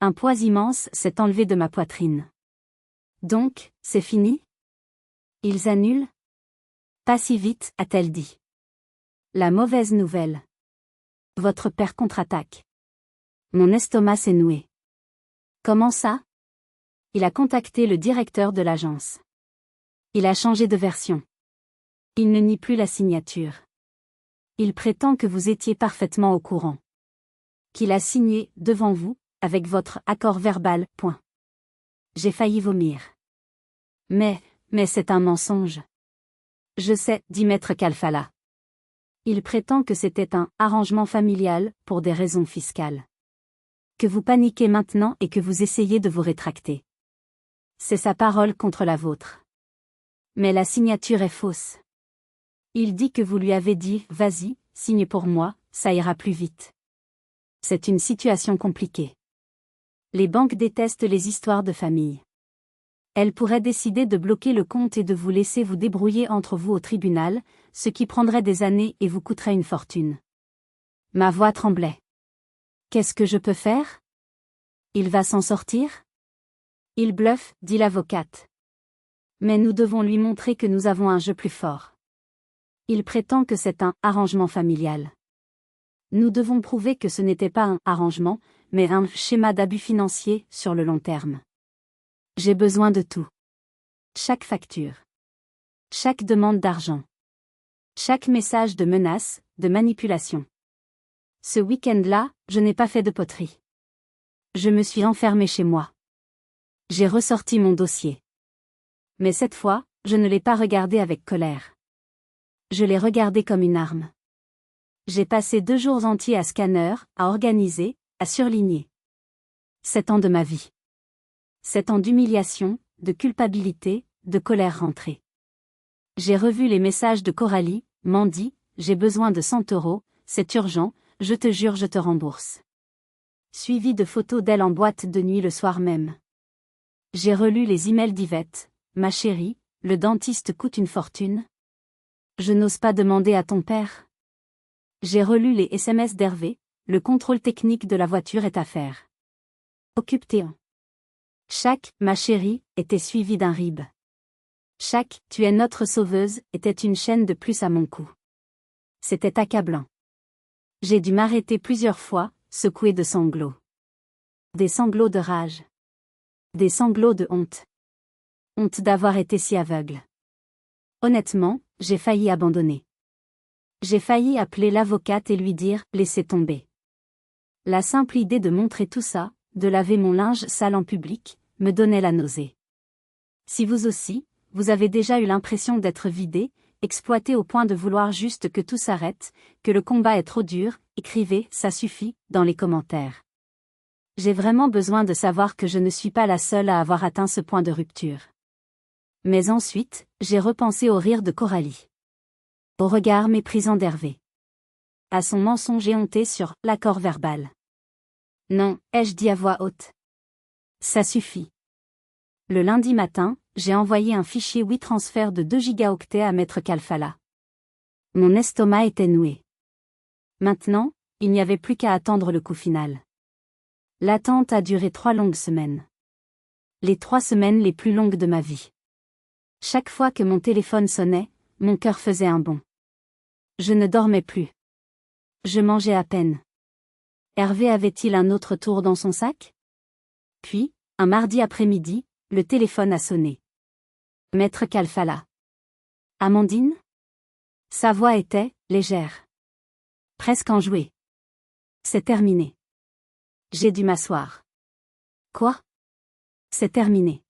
Un poids immense s'est enlevé de ma poitrine. Donc, c'est fini? Ils annulent? Pas si vite, a-t-elle dit. La mauvaise nouvelle. Votre père contre-attaque. Mon estomac s'est noué. Comment ça? Il a contacté le directeur de l'agence. Il a changé de version. Il ne nie plus la signature. Il prétend que vous étiez parfaitement au courant. Qu'il a signé, devant vous, avec votre accord verbal, point. J'ai failli vomir. Mais c'est un mensonge. Je sais, dit Maître Kalfala. Il prétend que c'était un arrangement familial, pour des raisons fiscales. Que vous paniquez maintenant et que vous essayez de vous rétracter. C'est sa parole contre la vôtre. Mais la signature est fausse. Il dit que vous lui avez dit « Vas-y, signe pour moi, ça ira plus vite ». C'est une situation compliquée. Les banques détestent les histoires de famille. Elles pourraient décider de bloquer le compte et de vous laisser vous débrouiller entre vous au tribunal, ce qui prendrait des années et vous coûterait une fortune. Ma voix tremblait. Qu'est-ce que je peux faire? Il va s'en sortir? Il bluffe, dit l'avocate. Mais nous devons lui montrer que nous avons un jeu plus fort. Il prétend que c'est un arrangement familial. Nous devons prouver que ce n'était pas un arrangement, mais un schéma d'abus financier sur le long terme. J'ai besoin de tout. Chaque facture. Chaque demande d'argent. Chaque message de menace, de manipulation. Ce week-end-là, je n'ai pas fait de poterie. Je me suis enfermée chez moi. J'ai ressorti mon dossier. Mais cette fois, je ne l'ai pas regardé avec colère. Je l'ai regardé comme une arme. J'ai passé 2 jours entiers à scanner, à organiser, à surligner. 7 ans de ma vie. 7 ans d'humiliation, de culpabilité, de colère rentrée. J'ai revu les messages de Coralie, Mandy, j'ai besoin de 100 €, c'est urgent, je te jure je te rembourse. Suivi de photos d'elle en boîte de nuit le soir même. J'ai relu les emails d'Yvette, ma chérie, le dentiste coûte une fortune. Je n'ose pas demander à ton père. J'ai relu les SMS d'Hervé, le contrôle technique de la voiture est à faire. Occupe-t'en. Chaque « ma chérie » était suivi d'un rib. Chaque « tu es notre sauveuse » était une chaîne de plus à mon cou. C'était accablant. J'ai dû m'arrêter plusieurs fois, secouée de sanglots. Des sanglots de rage. Des sanglots de honte. Honte d'avoir été si aveugle. Honnêtement, j'ai failli abandonner. J'ai failli appeler l'avocate et lui dire « laissez tomber ». La simple idée de montrer tout ça, de laver mon linge sale en public, me donnait la nausée. Si vous aussi, vous avez déjà eu l'impression d'être vidé, exploité au point de vouloir juste que tout s'arrête, que le combat est trop dur, écrivez « ça suffit » dans les commentaires. J'ai vraiment besoin de savoir que je ne suis pas la seule à avoir atteint ce point de rupture. Mais ensuite, j'ai repensé au rire de Coralie. Au regard méprisant d'Hervé. À son mensonge éhonté sur « l'accord verbal ». Non, ai-je dit à voix haute. Ça suffit. Le lundi matin, j'ai envoyé un fichier WeTransfer de 2 gigaoctets à Maître Kalfala. Mon estomac était noué. Maintenant, il n'y avait plus qu'à attendre le coup final. L'attente a duré 3 longues semaines. Les 3 semaines les plus longues de ma vie. Chaque fois que mon téléphone sonnait, mon cœur faisait un bond. Je ne dormais plus. Je mangeais à peine. Hervé avait-il un autre tour dans son sac? Puis, un mardi après-midi, le téléphone a sonné. Maître Kalfala. Amandine? Sa voix était légère. Presque enjouée. C'est terminé. J'ai dû m'asseoir. Quoi? C'est terminé.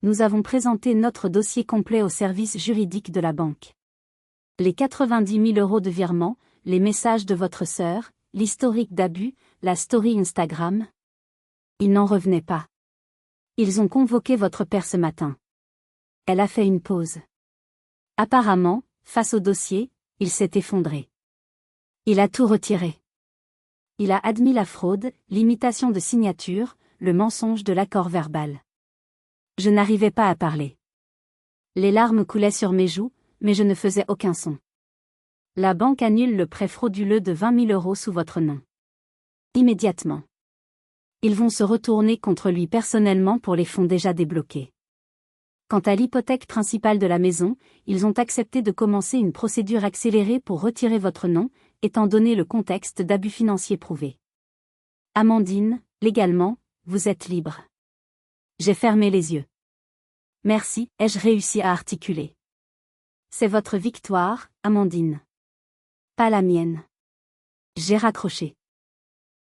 Nous avons présenté notre dossier complet au service juridique de la banque. Les 90 000 € de virement, les messages de votre sœur, l'historique d'abus, la story Instagram. Ils n'en revenaient pas. Ils ont convoqué votre père ce matin. Elle a fait une pause. Apparemment, face au dossier, il s'est effondré. Il a tout retiré. Il a admis la fraude, l'imitation de signature, le mensonge de l'accord verbal. Je n'arrivais pas à parler. Les larmes coulaient sur mes joues, mais je ne faisais aucun son. La banque annule le prêt frauduleux de 20 000 € sous votre nom. Immédiatement. Ils vont se retourner contre lui personnellement pour les fonds déjà débloqués. Quant à l'hypothèque principale de la maison, ils ont accepté de commencer une procédure accélérée pour retirer votre nom, étant donné le contexte d'abus financiers prouvé. Amandine, légalement, vous êtes libre. J'ai fermé les yeux. Merci, ai-je réussi à articuler. C'est votre victoire, Amandine. Pas la mienne. J'ai raccroché.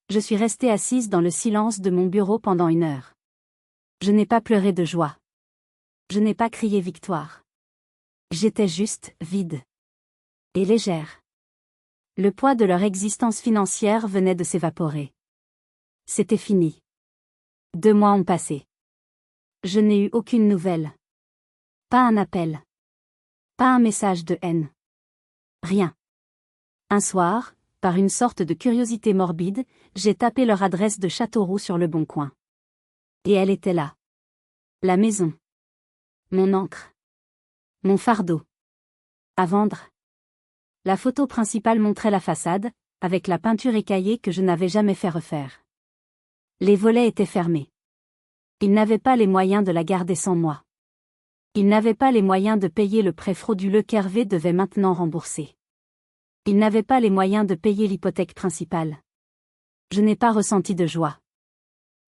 Je suis restée assise dans le silence de mon bureau pendant 1 heure. Je n'ai pas pleuré de joie. Je n'ai pas crié victoire. J'étais juste vide. Et légère. Le poids de leur existence financière venait de s'évaporer. C'était fini. 2 mois ont passé. Je n'ai eu aucune nouvelle. Pas un appel. Pas un message de haine. Rien. Un soir, par une sorte de curiosité morbide, j'ai tapé leur adresse de Châteauroux sur le Bon Coin. Et elle était là. La maison. Mon encre. Mon fardeau. À vendre. La photo principale montrait la façade, avec la peinture écaillée que je n'avais jamais fait refaire. Les volets étaient fermés. Ils n'avaient pas les moyens de la garder sans moi. Ils n'avaient pas les moyens de payer le prêt frauduleux qu'Hervé devait maintenant rembourser. Ils n'avaient pas les moyens de payer l'hypothèque principale. Je n'ai pas ressenti de joie.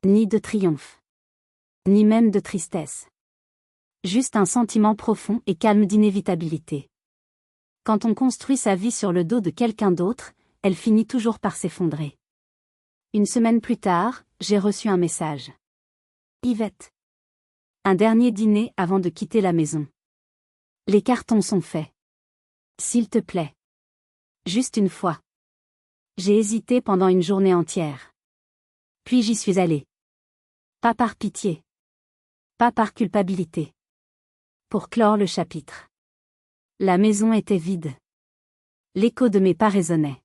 Ni de triomphe. Ni même de tristesse. Juste un sentiment profond et calme d'inévitabilité. Quand on construit sa vie sur le dos de quelqu'un d'autre, elle finit toujours par s'effondrer. 1 semaine plus tard, j'ai reçu un message. Yvette. Un dernier dîner avant de quitter la maison. Les cartons sont faits. S'il te plaît. Juste une fois. J'ai hésité pendant une journée entière. Puis j'y suis allée. Pas par pitié. Pas par culpabilité. Pour clore le chapitre. La maison était vide. L'écho de mes pas résonnait.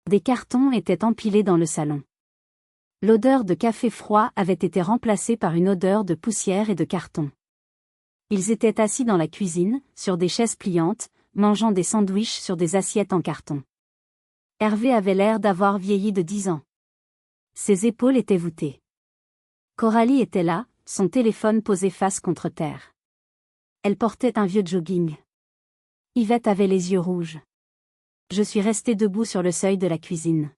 Des cartons étaient empilés dans le salon. L'odeur de café froid avait été remplacée par une odeur de poussière et de carton. Ils étaient assis dans la cuisine, sur des chaises pliantes, mangeant des sandwichs sur des assiettes en carton. Hervé avait l'air d'avoir vieilli de 10 ans. Ses épaules étaient voûtées. Coralie était là, son téléphone posé face contre terre. Elle portait un vieux jogging. Yvette avait les yeux rouges. Je suis restée debout sur le seuil de la cuisine.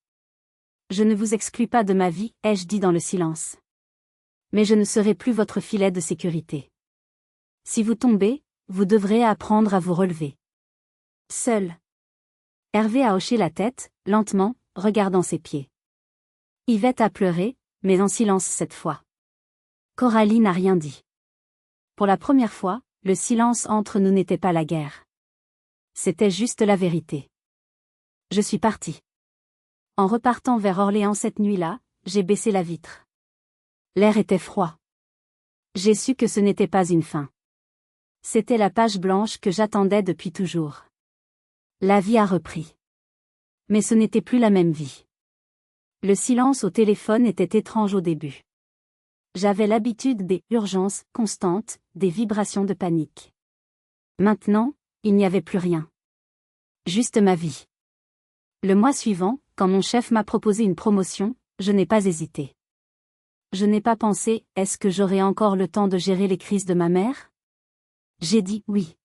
Je ne vous exclus pas de ma vie, ai-je dit dans le silence. Mais je ne serai plus votre filet de sécurité. Si vous tombez, vous devrez apprendre à vous relever. Seul. Hervé a hoché la tête, lentement, regardant ses pieds. Yvette a pleuré, mais en silence cette fois. Coralie n'a rien dit. Pour la première fois, le silence entre nous n'était pas la guerre. C'était juste la vérité. Je suis partie. En repartant vers Orléans cette nuit-là, j'ai baissé la vitre. L'air était froid. J'ai su que ce n'était pas une fin. C'était la page blanche que j'attendais depuis toujours. La vie a repris. Mais ce n'était plus la même vie. Le silence au téléphone était étrange au début. J'avais l'habitude des urgences constantes, des vibrations de panique. Maintenant, il n'y avait plus rien. Juste ma vie. Le mois suivant, quand mon chef m'a proposé une promotion, je n'ai pas hésité. Je n'ai pas pensé, est-ce que j'aurai encore le temps de gérer les crises de ma mère? J'ai dit oui.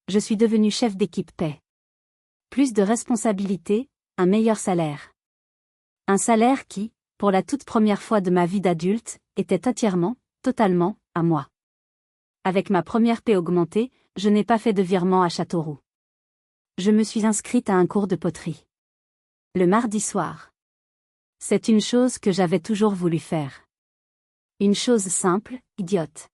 Je suis devenue chef d'équipe paix. Plus de responsabilités, un meilleur salaire. Un salaire qui, pour la toute première fois de ma vie d'adulte, était entièrement, totalement, à moi. Avec ma première paie augmentée, je n'ai pas fait de virement à Châteauroux. Je me suis inscrite à un cours de poterie. Le mardi soir. C'est une chose que j'avais toujours voulu faire. Une chose simple, idiote.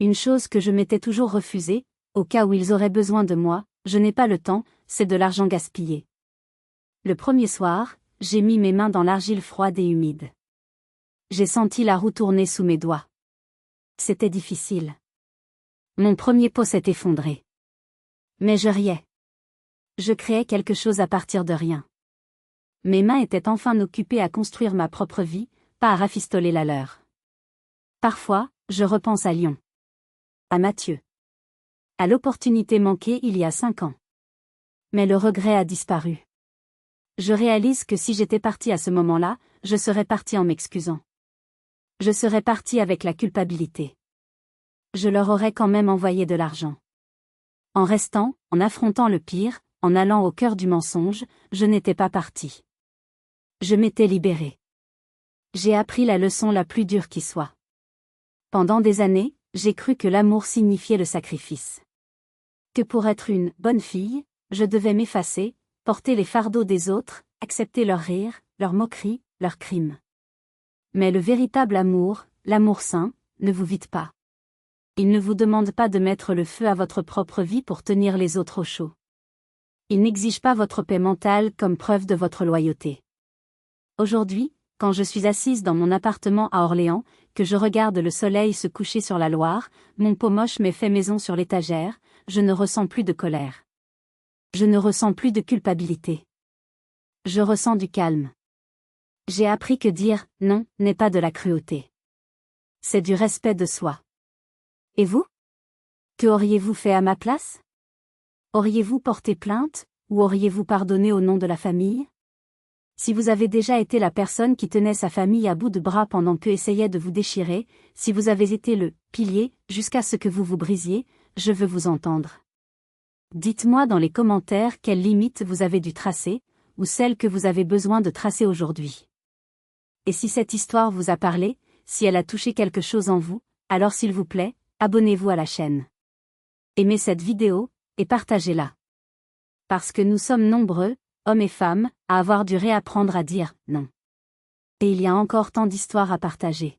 Une chose que je m'étais toujours refusée, au cas où ils auraient besoin de moi, je n'ai pas le temps, c'est de l'argent gaspillé. Le premier soir, j'ai mis mes mains dans l'argile froide et humide. J'ai senti la roue tourner sous mes doigts. C'était difficile. Mon premier pot s'est effondré. Mais je riais. Je créais quelque chose à partir de rien. Mes mains étaient enfin occupées à construire ma propre vie, pas à rafistoler la leur. Parfois, je repense à Lyon. À Mathieu. À l'opportunité manquée il y a 5 ans. Mais le regret a disparu. Je réalise que si j'étais partie à ce moment-là, je serais partie en m'excusant. Je serais partie avec la culpabilité. Je leur aurais quand même envoyé de l'argent. En restant, en affrontant le pire, en allant au cœur du mensonge, je n'étais pas partie. Je m'étais libérée. J'ai appris la leçon la plus dure qui soit. Pendant des années, j'ai cru que l'amour signifiait le sacrifice. Que pour être une bonne fille, je devais m'effacer, porter les fardeaux des autres, accepter leurs rires, leurs moqueries, leurs crimes. Mais le véritable amour, l'amour saint, ne vous vide pas. Il ne vous demande pas de mettre le feu à votre propre vie pour tenir les autres au chaud. Il n'exige pas votre paix mentale comme preuve de votre loyauté. Aujourd'hui, quand je suis assise dans mon appartement à Orléans, que je regarde le soleil se coucher sur la Loire, mon pot moche m'est fait maison sur l'étagère, je ne ressens plus de colère. Je ne ressens plus de culpabilité. Je ressens du calme. J'ai appris que dire « non » n'est pas de la cruauté. C'est du respect de soi. Et vous? Que auriez-vous fait à ma place? Auriez-vous porté plainte, ou auriez-vous pardonné au nom de la famille? Si vous avez déjà été la personne qui tenait sa famille à bout de bras pendant qu'eux essayaient de vous déchirer, si vous avez été le pilier, jusqu'à ce que vous vous brisiez, je veux vous entendre. Dites-moi dans les commentaires quelles limites vous avez dû tracer, ou celles que vous avez besoin de tracer aujourd'hui. Et si cette histoire vous a parlé, si elle a touché quelque chose en vous, alors s'il vous plaît, abonnez-vous à la chaîne. Aimez cette vidéo, et partagez-la. Parce que nous sommes nombreux, hommes et femmes, à avoir dû réapprendre à dire « non ». Et il y a encore tant d'histoires à partager.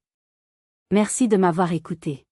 Merci de m'avoir écouté.